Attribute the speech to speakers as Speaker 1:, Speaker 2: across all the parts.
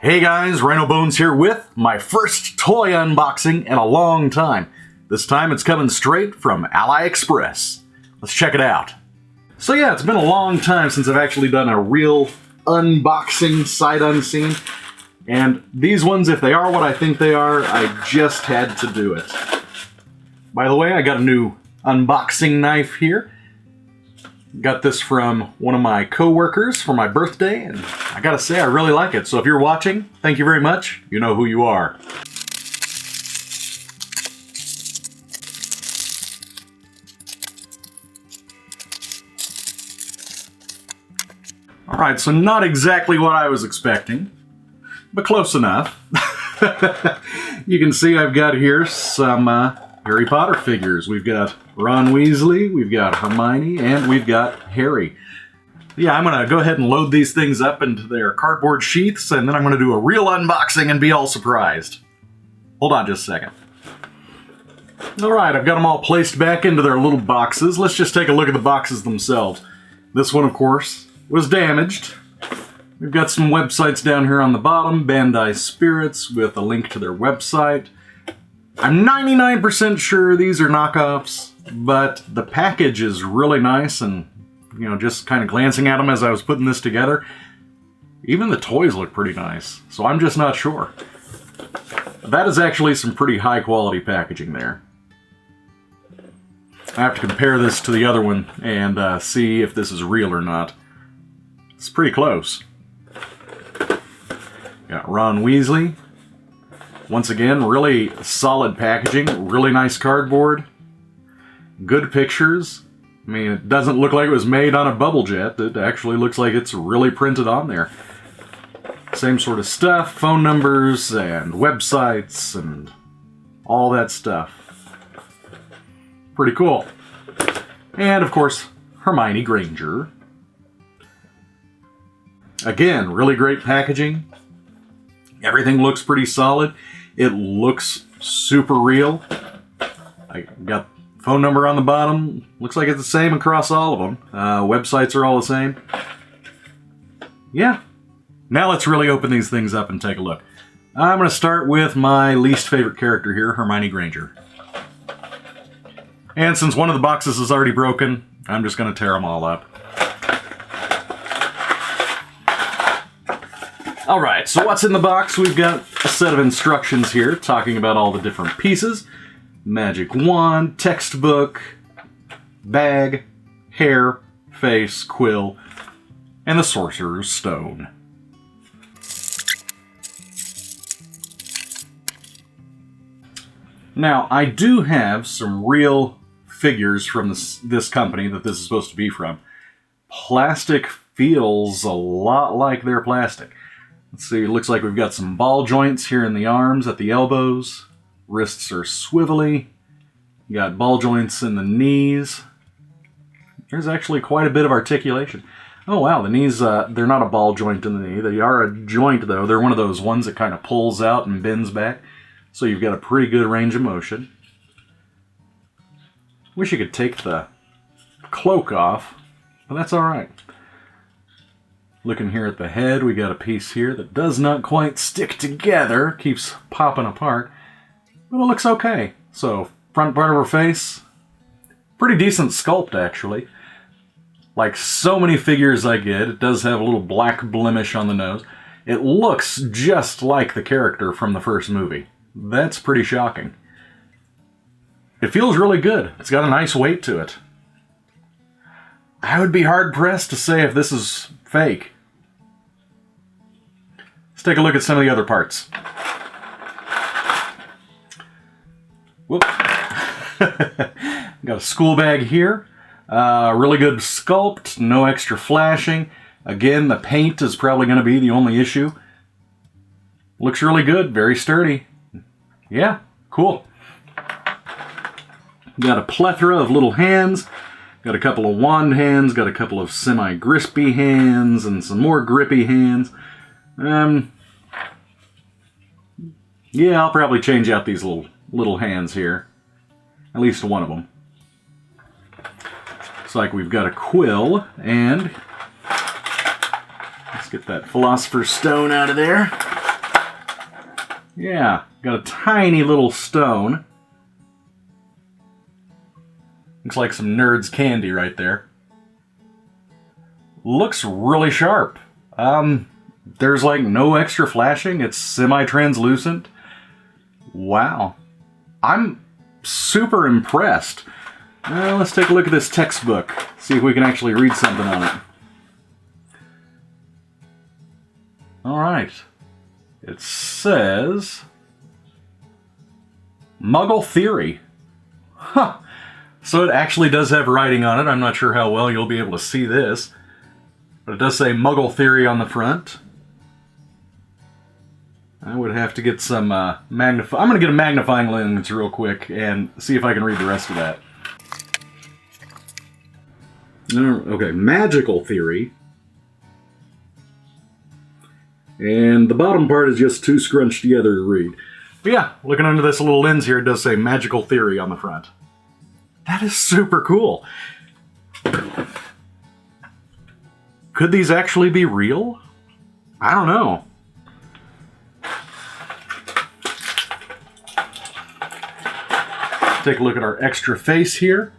Speaker 1: Hey guys, Ryno Bones here with my first toy unboxing in a long time. This time it's coming straight from AliExpress. Let's check it out. So yeah, it's been a long time since I've actually done a real unboxing sight unseen. And these ones, if they are what I think they are, I just had to do it. By the way, I got a new unboxing knife here. Got this from one of my co-workers for my birthday, and I gotta say I really like it. So if you're watching, thank you very much. You know who you are. Alright, so not exactly what I was expecting, but close enough. You can see I've got here some Harry Potter figures. We've got Ron Weasley, we've got Hermione, and we've got Harry. Yeah, I'm going to go ahead and load these things up into their cardboard sheaths, and then I'm going to do a real unboxing and be all surprised. Hold on just a second. Alright, I've got them all placed back into their little boxes. Let's just take a look at the boxes themselves. This one, of course, was damaged. We've got some websites down here on the bottom, Bandai Spirits, with a link to their website. I'm 99% sure these are knockoffs, but the package is really nice, and, you know, just kind of glancing at them as I was putting this together, even the toys look pretty nice, so I'm just not sure. That is actually some pretty high quality packaging there. I have to compare this to the other one and see if this is real or not. It's pretty close. Got Ron Weasley. Once again, really solid packaging, really nice cardboard, good pictures. I mean, it doesn't look like it was made on a bubble jet. It actually looks like it's really printed on there. Same sort of stuff, phone numbers and websites and all that stuff. Pretty cool. And of course, Hermione Granger. Again, really great packaging. Everything looks pretty solid. It looks super real. I got phone number on the bottom. Looks like it's the same across all of them. Websites are all the same. Yeah. Now let's really open these things up and take a look. I'm going to start with my least favorite character here, Hermione Granger. And since one of the boxes is already broken, I'm just going to tear them all up. Alright, so what's in the box? We've got a set of instructions here talking about all the different pieces. Magic wand, textbook, bag, hair, face, quill, and the Sorcerer's Stone. Now, I do have some real figures from this company that this is supposed to be from. Plastic feels a lot like their plastic. Let's see, it looks like we've got some ball joints here in the arms at the elbows. Wrists are swivelly. You got ball joints in the knees. There's actually quite a bit of articulation. Oh wow, the knees, they're not a ball joint in the knee. They are a joint though. They're one of those ones that kind of pulls out and bends back. So you've got a pretty good range of motion. Wish you could take the cloak off, but that's alright. Looking here at the head, we got a piece here that does not quite stick together, keeps popping apart, but it looks okay. So, front part of her face, pretty decent sculpt actually. Like so many figures I get, it does have a little black blemish on the nose. It looks just like the character from the first movie. That's pretty shocking. It feels really good. It's got a nice weight to it. I would be hard-pressed to say if this is fake. Let's take a look at some of the other parts. Whoop. Got a school bag here. Really good sculpt, no extra flashing. Again, the paint is probably going to be the only issue. Looks really good, very sturdy. Yeah, cool. Got a plethora of little hands. Got a couple of wand hands, got a couple of semi-grippy hands, and some more grippy hands. Yeah, I'll probably change out these little hands here. At least one of them. Looks like we've got a quill, and let's get that Philosopher's Stone out of there. Yeah, got a tiny little stone. Looks like some nerd's candy right there. Looks really sharp. There's like no extra flashing. It's semi-translucent. Wow. I'm super impressed. Let's take a look at this textbook. See if we can actually read something on it. Alright. It says... Muggle Theory. Huh. So it actually does have writing on it. I'm not sure how well you'll be able to see this. But it does say Muggle Theory on the front. I would have to get some I'm going to get a magnifying lens real quick and see if I can read the rest of that. Okay, Magical Theory. And the bottom part is just too scrunched together to read. But yeah, looking under this little lens here, it does say Magical Theory on the front. That is super cool. Could these actually be real? I don't know. Take a look at our extra face here.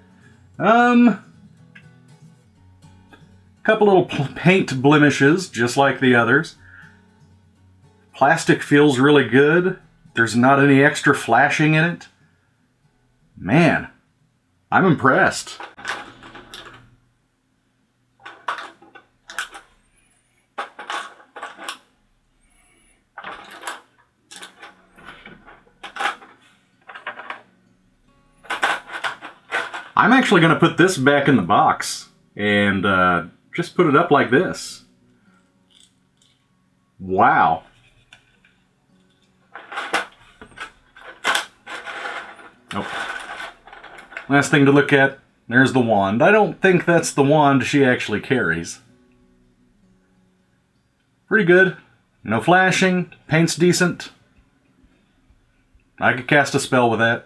Speaker 1: Couple little paint blemishes, just like the others. Plastic feels really good. There's not any extra flashing in it. Man, I'm impressed. I'm actually going to put this back in the box and just put it up like this. Wow. Oh. Last thing to look at, there's the wand. I don't think that's the wand she actually carries. Pretty good. No flashing. Paint's decent. I could cast a spell with that.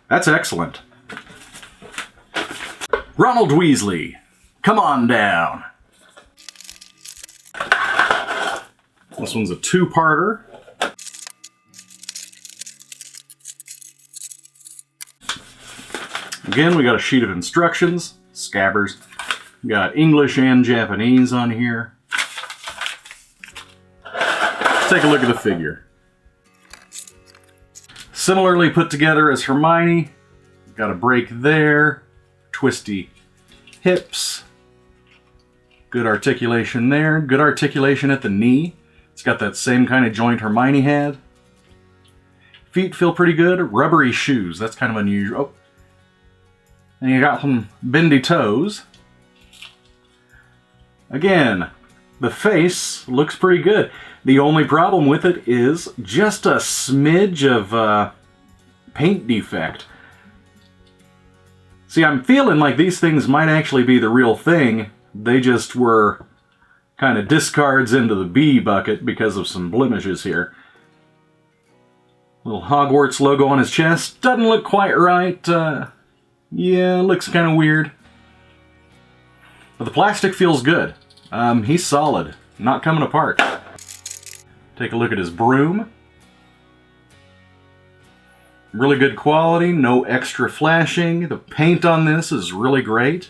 Speaker 1: That's excellent. Ronald Weasley, come on down. This one's a two-parter. Again, we got a sheet of instructions, scabbers. We got English and Japanese on here. Let's take a look at the figure. Similarly put together as Hermione. Got a break there. Twisty hips. Good articulation there. Good articulation at the knee. It's got that same kind of joint Hermione had. Feet feel pretty good. Rubbery shoes. That's kind of unusual. Oh. And you got some bendy toes. Again, the face looks pretty good. The only problem with it is just a smidge of paint defect. See, I'm feeling like these things might actually be the real thing. They just were kind of discards into the B bucket because of some blemishes here. Little Hogwarts logo on his chest. Doesn't look quite right. Yeah, looks kind of weird. But the plastic feels good. He's solid. Not coming apart. Take a look at his broom. Really good quality, no extra flashing. The paint on this is really great.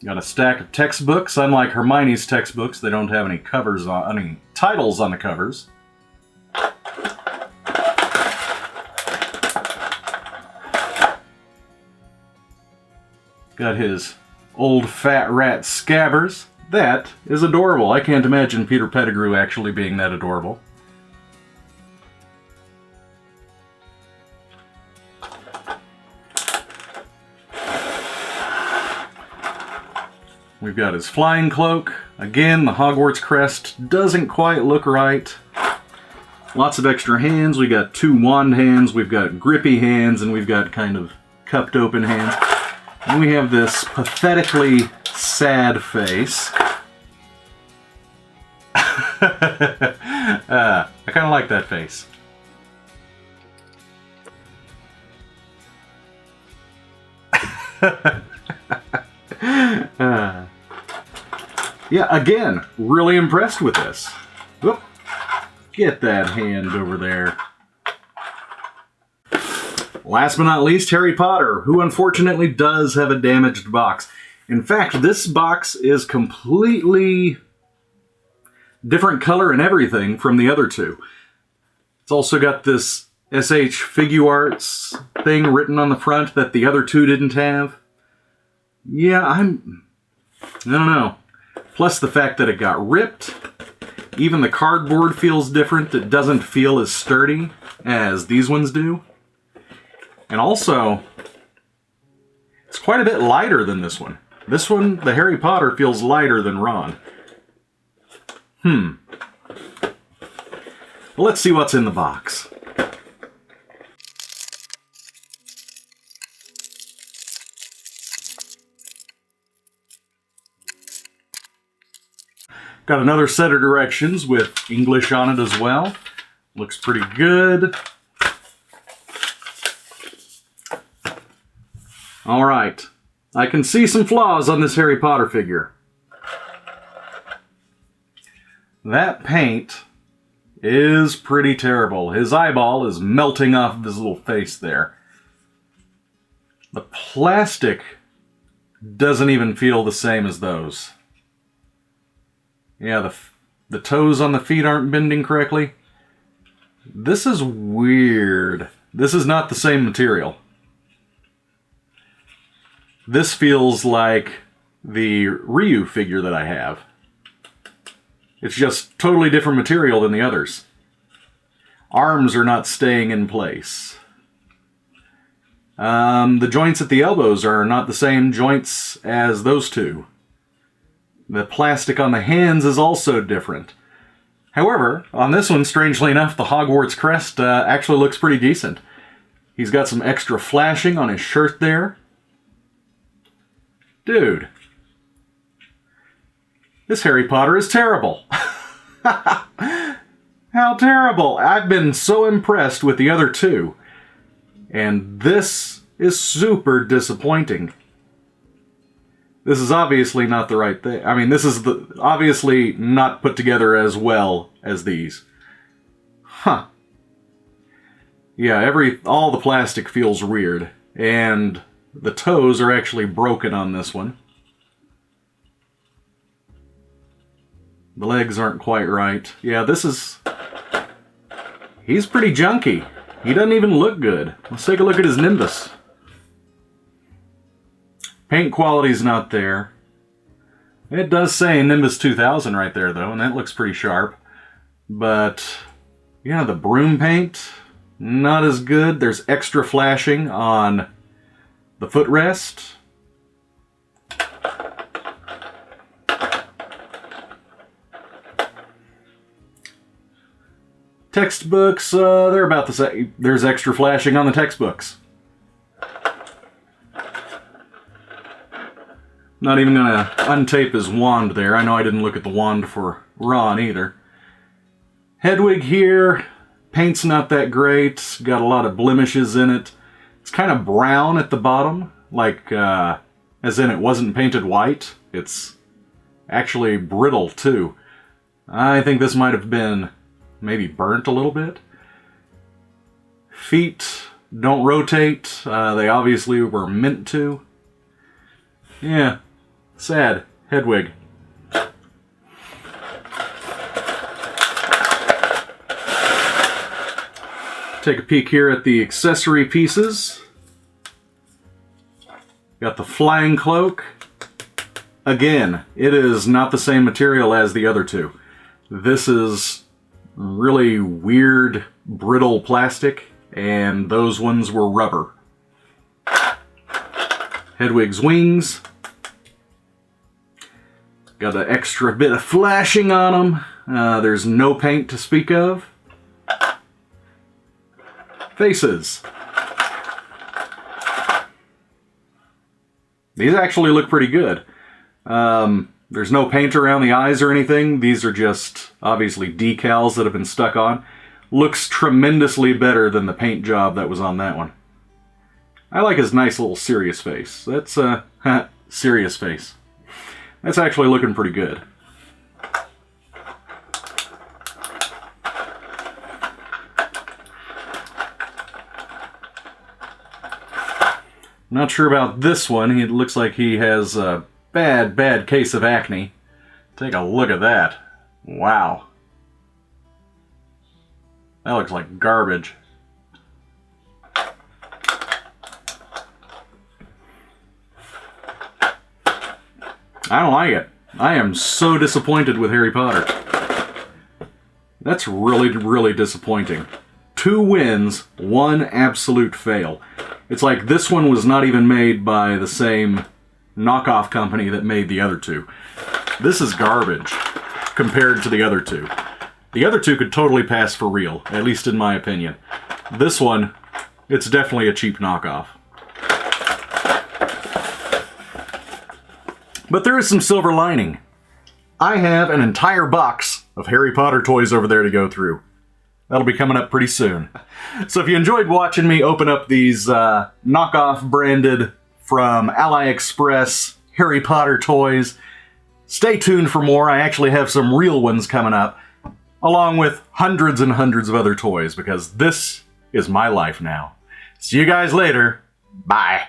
Speaker 1: Got a stack of textbooks. Unlike Hermione's textbooks, they don't have any covers on, any titles on the covers. Got his old fat rat Scabbers. That is adorable. I can't imagine Peter Pettigrew actually being that adorable. We've got his flying cloak. Again, the Hogwarts crest doesn't quite look right. Lots of extra hands. We got two wand hands, we've got grippy hands, and we've got kind of cupped open hands. And we have this pathetically sad face. I kind of like that face. Yeah, again, really impressed with this. Whoop. Get that hand over there. Last but not least, Harry Potter, who unfortunately does have a damaged box. In fact, this box is completely different color and everything from the other two. It's also got this SHFiguarts thing written on the front that the other two didn't have. Yeah, I don't know. Plus the fact that it got ripped. Even the cardboard feels different. It doesn't feel as sturdy as these ones do. And also, it's quite a bit lighter than this one. This one, the Harry Potter, feels lighter than Ron. Well, let's see what's in the box. Got another set of directions with English on it as well. Looks pretty good. Alright, I can see some flaws on this Harry Potter figure. That paint is pretty terrible. His eyeball is melting off of his little face there. The plastic doesn't even feel the same as those. Yeah, the toes on the feet aren't bending correctly. This is weird. This is not the same material. This feels like the Ryu figure that I have. It's just totally different material than the others. Arms are not staying in place. The joints at the elbows are not the same joints as those two. The plastic on the hands is also different. However, on this one, strangely enough, the Hogwarts crest actually looks pretty decent. He's got some extra flashing on his shirt there. Dude, this Harry Potter is terrible. How terrible. I've been so impressed with the other two. And this is super disappointing. This is obviously not the right thing. I mean, this is obviously not put together as well as these. Huh. Yeah, all the plastic feels weird. And the toes are actually broken on this one. The legs aren't quite right. Yeah, he's pretty junky. He doesn't even look good. Let's take a look at his Nimbus. Paint quality's not there. It does say Nimbus 2000 right there, though, and that looks pretty sharp. But, yeah, the broom paint, not as good. There's extra flashing on the footrest. Textbooks, they're about the same. There's extra flashing on the textbooks. Not even going to untape his wand there. I know I didn't look at the wand for Ron either. Hedwig here. Paint's not that great. Got a lot of blemishes in it. It's kind of brown at the bottom. Like, as in it wasn't painted white. It's actually brittle too. I think this might have been maybe burnt a little bit. Feet don't rotate. They obviously were meant to. Yeah, sad. Hedwig. Take a peek here at the accessory pieces. Got the flying cloak. Again, it is not the same material as the other two. This is really weird, brittle plastic, and those ones were rubber. Hedwig's wings. Got an extra bit of flashing on them. There's no paint to speak of. Faces. These actually look pretty good. There's no paint around the eyes or anything. These are just, obviously, decals that have been stuck on. Looks tremendously better than the paint job that was on that one. I like his nice little serious face. That's, serious face. That's actually looking pretty good. Not sure about this one. It looks like he has a bad case of acne. Take a look at that. Wow. That looks like garbage. I don't like it. I am so disappointed with Harry Potter. That's really disappointing. 2 wins, 1 absolute fail. It's like this one was not even made by the same knockoff company that made the other 2. This is garbage compared to the other 2. The other 2 could totally pass for real, at least in my opinion. This one, it's definitely a cheap knockoff. But there is some silver lining. I have an entire box of Harry Potter toys over there to go through. That'll be coming up pretty soon. So if you enjoyed watching me open up these knockoff branded from AliExpress Harry Potter toys, stay tuned for more. I actually have some real ones coming up, along with hundreds and hundreds of other toys, because this is my life now. See you guys later. Bye.